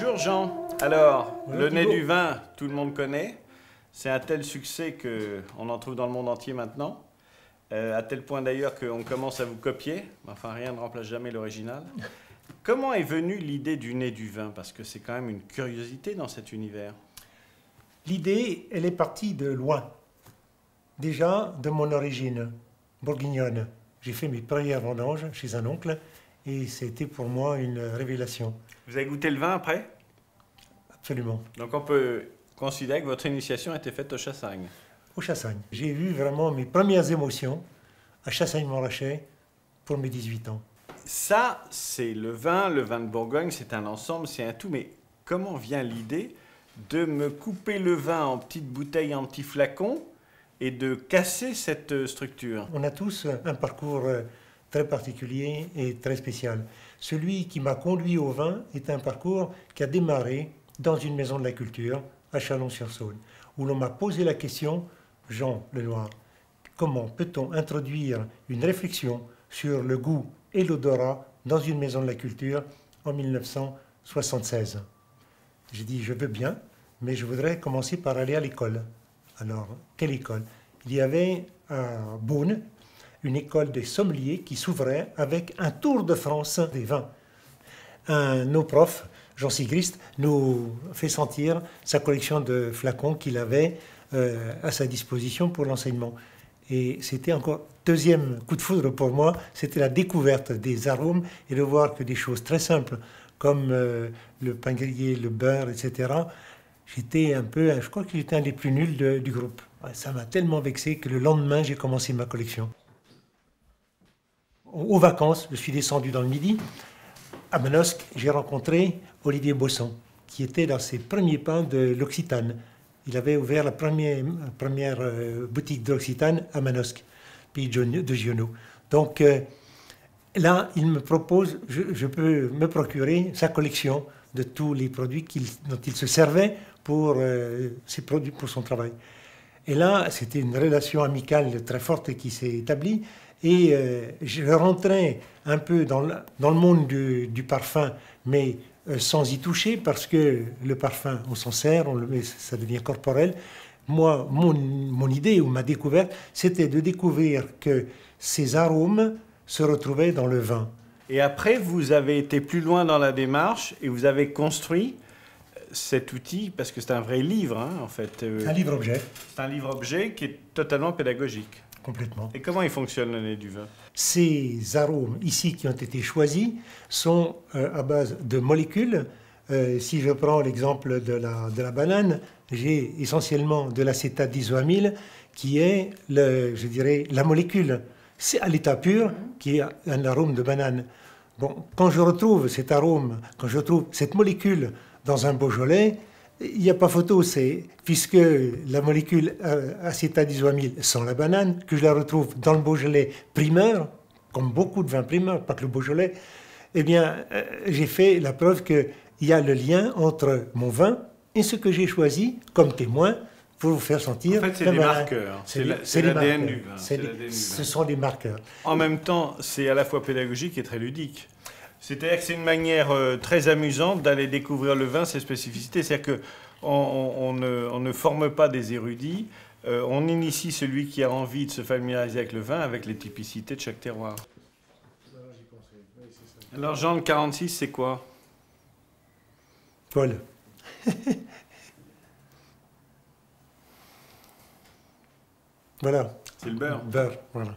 Bonjour Jean. Alors, Bonjour le nez Thibaut. du vin, tout le monde connaît. C'est un tel succès qu'on en trouve dans le monde entier maintenant. À tel point d'ailleurs qu'on commence à vous copier. Enfin, rien ne remplace jamais l'original. Comment est venue l'idée du nez du vin? Parce que c'est quand même une curiosité dans cet univers. L'idée, elle est partie de loin. Déjà, de mon origine bourguignonne. J'ai fait mes premières vendanges chez un oncle et c'était pour moi une révélation. Vous avez goûté le vin après? Absolument. Donc on peut considérer que votre initiation a été faite au Chassagne. Au Chassagne. J'ai eu vraiment mes premières émotions à Chassagne-Montrachet pour mes 18 ans. Ça, c'est le vin de Bourgogne, c'est un ensemble, c'est un tout. Mais comment vient l'idée de me couper le vin en petites bouteilles, en petits flacons, et de casser cette structure? On a tous un parcours très particulier et très spécial. Celui qui m'a conduit au vin est un parcours qui a démarré dans une maison de la culture à Chalon-sur-Saône, où l'on m'a posé la question, Jean Lenoir, comment peut-on introduire une réflexion sur le goût et l'odorat dans une maison de la culture en 1976? J'ai dit, je veux bien, mais je voudrais commencer par aller à l'école. Alors, quelle école? Il y avait à Beaune une école des sommeliers qui s'ouvrait avec un tour de France des vins. Nos profs, Jean Sigrist, nous fait sentir sa collection de flacons qu'il avait à sa disposition pour l'enseignement. Et c'était encore deuxième coup de foudre pour moi, c'était la découverte des arômes et de voir que des choses très simples comme le pain grillé, le beurre, etc. J'étais un peu, je crois que j'étais un des plus nuls du groupe. Ça m'a tellement vexé que le lendemain, j'ai commencé ma collection. Aux vacances, je suis descendu dans le Midi. À Manosque, j'ai rencontré Olivier Bosson, qui était dans ses premiers pas de l'Occitane. Il avait ouvert la première boutique de l'Occitane à Manosque, pays de Giono. Donc là, il me propose, je peux me procurer sa collection de tous les produits dont il se servait pour ses produits, pour son travail. Et là, c'était une relation amicale très forte qui s'est établie. Et je rentrais un peu dans le monde du parfum, mais sans y toucher, parce que le parfum, on s'en sert, ça devient corporel. Moi, mon idée ou ma découverte, c'était de découvrir que ces arômes se retrouvaient dans le vin. Et après, vous avez été plus loin dans la démarche et vous avez construit cet outil, parce que c'est un vrai livre, hein, en fait. Un livre-objet. C'est un livre-objet qui est totalement pédagogique. Complètement. Et comment il fonctionne le nez du vin? Ces arômes ici qui ont été choisis sont à base de molécules. Si je prends l'exemple de la banane, j'ai essentiellement de l'acétate d'isoamyle qui est, je dirais, la molécule. C'est à l'état pur qui est un arôme de banane. Bon, quand je retrouve cet arôme, quand je trouve cette molécule dans un Beaujolais, il n'y a pas photo, c'est puisque la molécule acétate d'isoamyle sent la banane, que je la retrouve dans le Beaujolais primeur, comme beaucoup de vins primeurs, pas que le Beaujolais, eh bien, j'ai fait la preuve qu'il y a le lien entre mon vin et ce que j'ai choisi comme témoin pour vous faire sentir. En fait, c'est des marqueurs. C'est l'ADN du vin. Ce sont des marqueurs. En même temps, c'est à la fois pédagogique et très ludique. C'est-à-dire que c'est une manière très amusante d'aller découvrir le vin, ses spécificités. C'est-à-dire qu'on ne forme pas des érudits, on initie celui qui a envie de se familiariser avec le vin, avec les typicités de chaque terroir. Alors Jean, le 46, c'est quoi? Paul. Voilà. C'est le beurre. Beurre, voilà.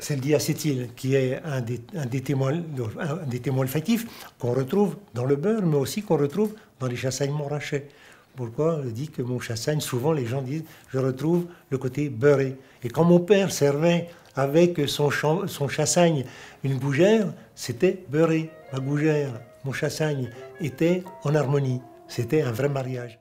C'est le diacétyl qui est un des témoins olfactifs qu'on retrouve dans le beurre, mais aussi qu'on retrouve dans les chassaignes Montrachet. Pourquoi je dis que mon chassagne, souvent les gens disent, je retrouve le côté beurré. Et quand mon père servait avec son chassagne une gougère, c'était beurré. Ma gougère, mon chassagne était en harmonie. C'était un vrai mariage.